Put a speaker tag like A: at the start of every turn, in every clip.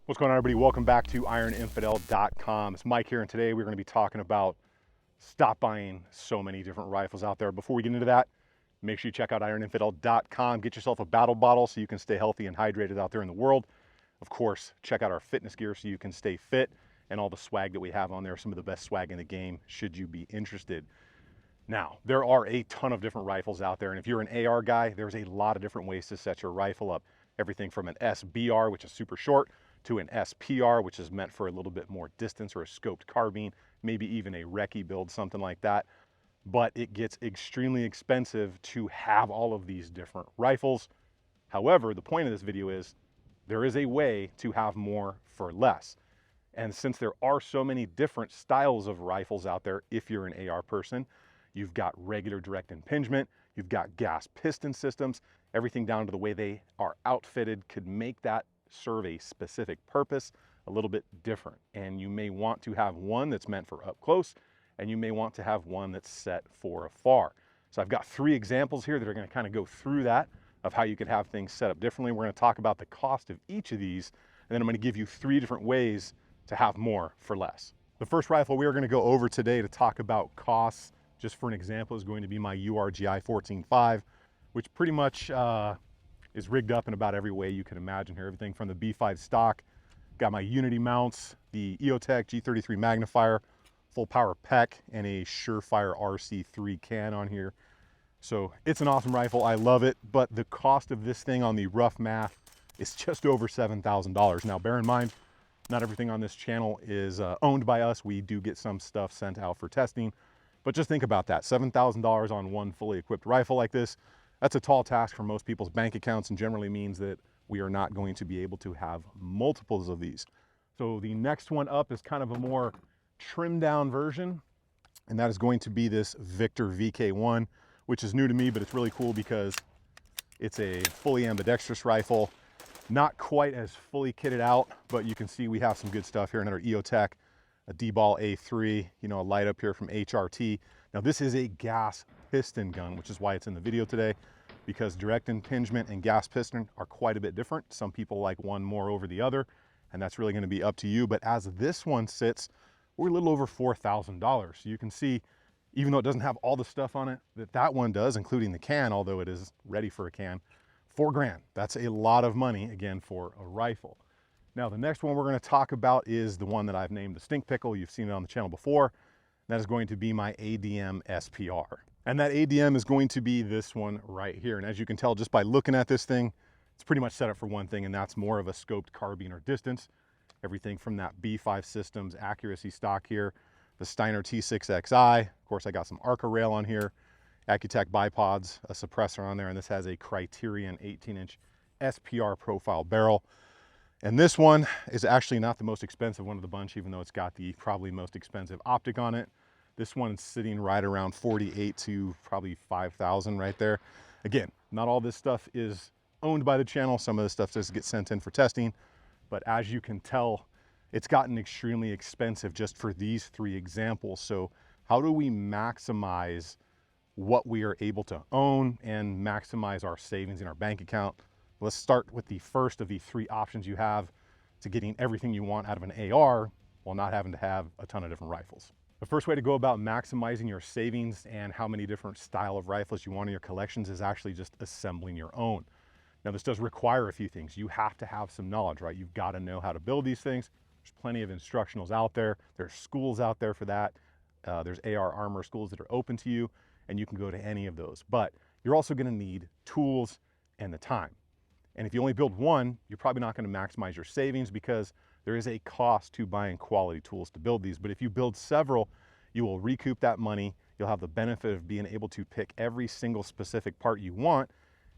A: What's going on, everybody? Welcome back to ironinfidel.com. It's Mike here, and today we're going to be talking about stop buying so many different rifles out there. Before we get into that, make sure you check out ironinfidel.com. Get yourself a battle bottle so you can stay healthy and hydrated out there in the world. Of course, check out our fitness gear so you can stay fit, and all the swag that we have on there, some of the best swag in the game, should you be interested. Now, there are a ton of different rifles out there, and if you're an AR guy, there's a lot of different ways to set your rifle up. Everything from an SBR, which is super short, to an SPR, which is meant for a little bit more distance, or a scoped carbine, maybe even a recce build, something like that. But it gets extremely expensive to have all of these different rifles. However, the point of this video is there is a way to have more for less. And since there are so many different styles of rifles out there, if you're an AR person, you've got regular direct impingement, you've got gas piston systems, everything down to the way they are outfitted could make that serve a specific purpose a little bit different. And you may want to have one that's meant for up close, and you may want to have one that's set for afar. So I've got 3 examples here that are going to kind of go through that, of how you could have things set up differently. We're going to talk about the cost of each of these, and then I'm going to give you 3 different ways to have more for less. The first rifle we are going to go over today to talk about costs, just for an example, is going to be my URGI 14.5, which pretty much is rigged up in about every way you can imagine here. Everything from the B5 stock, got my Unity mounts, the EOTech G33 magnifier, full power PEC, and a Surefire RC3 can on here. So it's an awesome rifle. I love it, but the cost of this thing on the rough math is just over $7,000. Now, bear in mind, not everything on this channel is owned by us. We do get some stuff sent out for testing, but just think about that. $7,000 on one fully equipped rifle like this. That's a tall task for most people's bank accounts, and generally means that we are not going to be able to have multiples of these. So the next one up is kind of a more trimmed down version, and that is going to be this Victor VK1, which is new to me, but it's really cool because it's a fully ambidextrous rifle. Not quite as fully kitted out, but you can see we have some good stuff here. Another EOTech, a D-Ball A3, you know, a light up here from HRT. Now this is a gas piston gun, which is why it's in the video today, because direct impingement and gas piston are quite a bit different. Some people like one more over the other, and that's really going to be up to you. But as this one sits, we're a little over $4,000. So you can see, even though it doesn't have all the stuff on it that one does, including the can, although it is ready for a can, $4 grand. That's a lot of money, again, for a rifle. Now, the next one we're going to talk about is the one that I've named the Stink Pickle. You've seen it on the channel before. That is going to be my ADM SPR. And that ADM is going to be this one right here. And as you can tell just by looking at this thing, it's pretty much set up for one thing, and that's more of a scoped carbine or distance. Everything from that B5 Systems accuracy stock here, the Steiner T6XI. Of course, I got some Arca rail on here, Accutech bipods, a suppressor on there, and this has a Criterion 18-inch SPR profile barrel. And this one is actually not the most expensive one of the bunch, even though it's got the probably most expensive optic on it. This one's sitting right around 48 to probably 5,000 right there. Again, not all this stuff is owned by the channel. Some of the stuff does get sent in for testing, but as you can tell, it's gotten extremely expensive just for these 3 examples. So how do we maximize what we are able to own and maximize our savings in our bank account? Let's start with the first of the 3 options you have to getting everything you want out of an AR while not having to have a ton of different rifles. The first way to go about maximizing your savings and how many different style of rifles you want in your collections is actually just assembling your own. Now, this does require a few things. You have to have some knowledge, right? You've got to know how to build these things. There's plenty of instructionals out there. There's schools out there for that. There's AR armor schools that are open to you, and you can go to any of those. But you're also going to need tools and the time. And if you only build one, you're probably not going to maximize your savings, because there is a cost to buying quality tools to build these. But if you build several, you will recoup that money. You'll have the benefit of being able to pick every single specific part you want,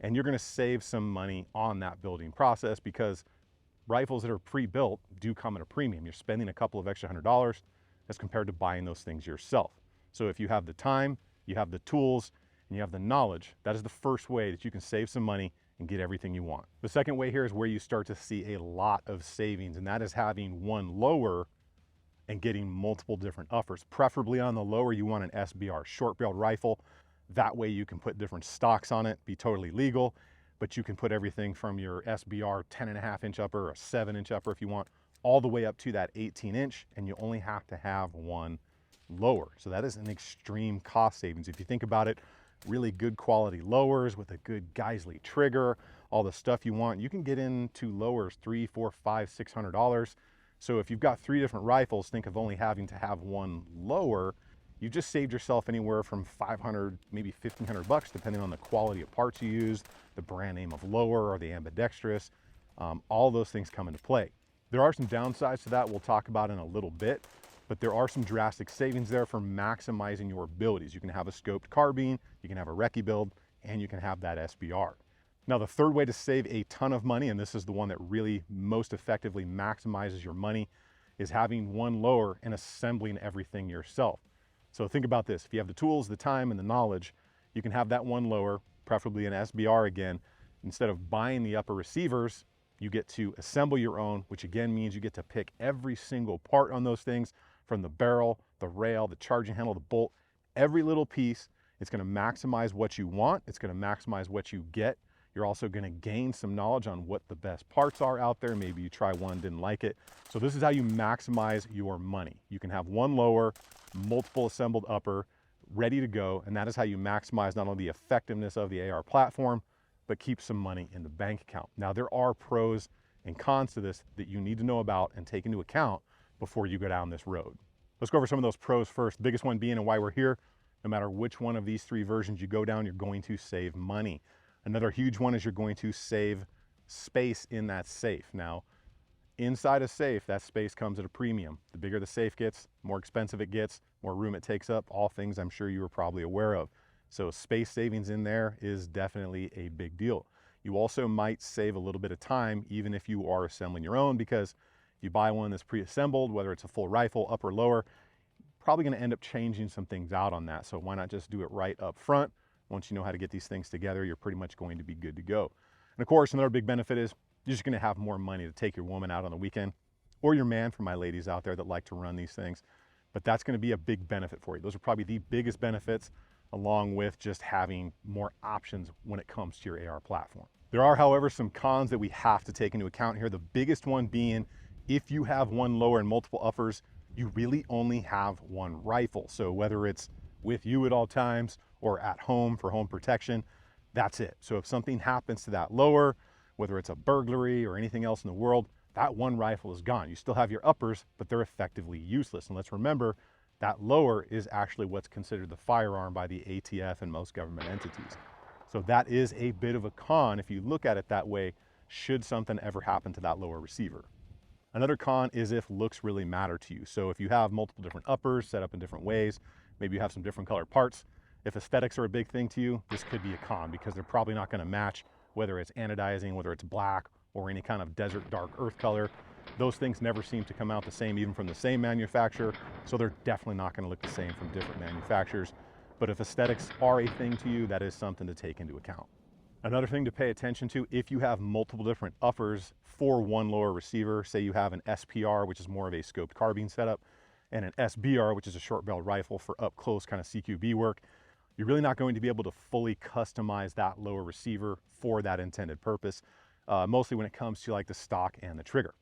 A: and you're going to save some money on that building process, because rifles that are pre-built do come at a premium. You're spending a couple of extra $100 as compared to buying those things yourself. So if you have the time, you have the tools, and you have the knowledge, that is the first way that you can save some money and get everything you want. The second way here is where you start to see a lot of savings, and that is having one lower and getting multiple different uppers. Preferably on the lower, you want an SBR, short-barreled rifle. That way you can put different stocks on it, be totally legal. but you can put everything from your SBR 10.5-inch upper, a 7-inch upper if you want, all the way up to that 18-inch, and you only have to have one lower. So that is an extreme cost savings. If you think about it, really good quality lowers with a good Geisley trigger, all the stuff you want, you can get into lowers $300, $400, $500, $600. So if you've got 3 different rifles, think of only having to have one lower, you just saved yourself anywhere from $500, maybe $1,500, depending on the quality of parts you use, the brand name of lower or the ambidextrous. All those things come into play. There are some downsides to that we'll talk about in a little bit, but there are some drastic savings there for maximizing your abilities. You can have a scoped carbine, you can have a recce build, and you can have that SBR. Now, the third way to save a ton of money, and this is the one that really most effectively maximizes your money, is having one lower and assembling everything yourself. So think about this. If you have the tools, the time, and the knowledge, you can have that one lower, preferably an SBR again. Instead of buying the upper receivers, you get to assemble your own, which again means you get to pick every single part on those things, from the barrel, the rail, the charging handle, the bolt, every little piece. It's going to maximize what you want. It's going to maximize what you get. You're also going to gain some knowledge on what the best parts are out there. Maybe you try one, didn't like it. So this is how you maximize your money. You can have one lower, multiple assembled upper, ready to go. And that is how you maximize not only the effectiveness of the AR platform, but keep some money in the bank account. Now, there are pros and cons to this that you need to know about and take into account before you go down this road. Let's go over some of those pros first. The biggest one being, and why we're here, no matter which one of these 3 versions you go down, you're going to save money. Another huge one is you're going to save space in that safe. Now, inside a safe, that space comes at a premium. The bigger the safe gets, the more expensive it gets, more room it takes up, all things I'm sure you are probably aware of. So space savings in there is definitely a big deal. You also might save a little bit of time even if you are assembling your own, because if you buy one that's pre-assembled, whether it's a full rifle, upper, lower, probably going to end up changing some things out on that. So why not just do it right up front? Once you know how to get these things together, you're pretty much going to be good to go. And of course, another big benefit is you're just going to have more money to take your woman out on the weekend, or your man, for my ladies out there that like to run these things. But that's going to be a big benefit for you. Those are probably the biggest benefits, along with just having more options when it comes to your AR platform. There are, however, some cons that we have to take into account here. The biggest one being, if you have one lower and multiple uppers, you really only have one rifle. So whether it's with you at all times or at home for home protection, that's it. So if something happens to that lower, whether it's a burglary or anything else in the world, that one rifle is gone. You still have your uppers, but they're effectively useless. And let's remember, that lower is actually what's considered the firearm by the ATF and most government entities. So that is a bit of a con if you look at it that way, should something ever happen to that lower receiver. Another con is if looks really matter to you. So if you have multiple different uppers set up in different ways, maybe you have some different colored parts, if aesthetics are a big thing to you, this could be a con, because they're probably not going to match, whether it's anodizing, whether it's black, or any kind of desert dark earth color. Those things never seem to come out the same, even from the same manufacturer, so they're definitely not going to look the same from different manufacturers. But if aesthetics are a thing to you, that is something to take into account. Another thing to pay attention to, if you have multiple different uppers for one lower receiver, say you have an SPR, which is more of a scoped carbine setup, and an SBR, which is a short barrel rifle for up close kind of CQB work, you're really not going to be able to fully customize that lower receiver for that intended purpose, mostly when it comes to like the stock and the trigger.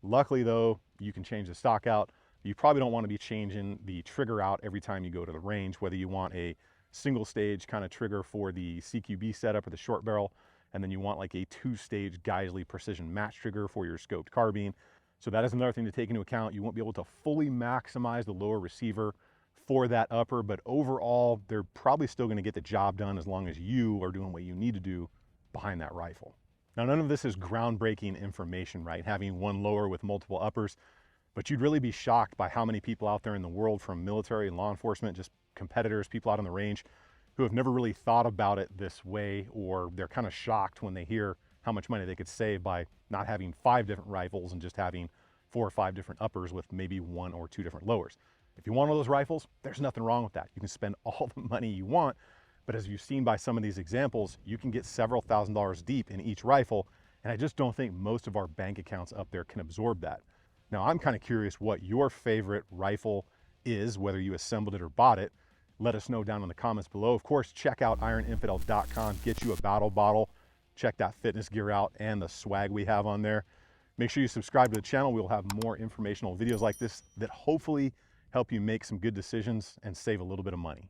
A: Luckily though, you can change the stock out. You probably don't want to be changing the trigger out every time you go to the range, whether you want a single stage kind of trigger for the CQB setup or the short barrel, and then you want like a 2-stage Geisley precision match trigger for your scoped carbine. So that is another thing to take into account. You won't be able to fully maximize the lower receiver for that upper, but overall, they're probably still going to get the job done as long as you are doing what you need to do behind that rifle. Now, none of this is groundbreaking information, right? Having one lower with multiple uppers, but you'd really be shocked by how many people out there in the world, from military and law enforcement, just competitors, people out on the range, who have never really thought about it this way, or they're kind of shocked when they hear how much money they could save by not having 5 different rifles and just having 4 or 5 different uppers with maybe 1 or 2 different lowers. If you want one of those rifles, there's nothing wrong with that. You can spend all the money you want, but as you've seen by some of these examples, you can get several $1,000s deep in each rifle, and I just don't think most of our bank accounts up there can absorb that. Now, I'm kind of curious what your favorite rifle is, whether you assembled it or bought it. Let us know down in the comments below. Of course, check out ironinfidel.com, get you a battle bottle. check that fitness gear out and the swag we have on there. Make sure you subscribe to the channel. We'll have more informational videos like this that hopefully help you make some good decisions and save a little bit of money.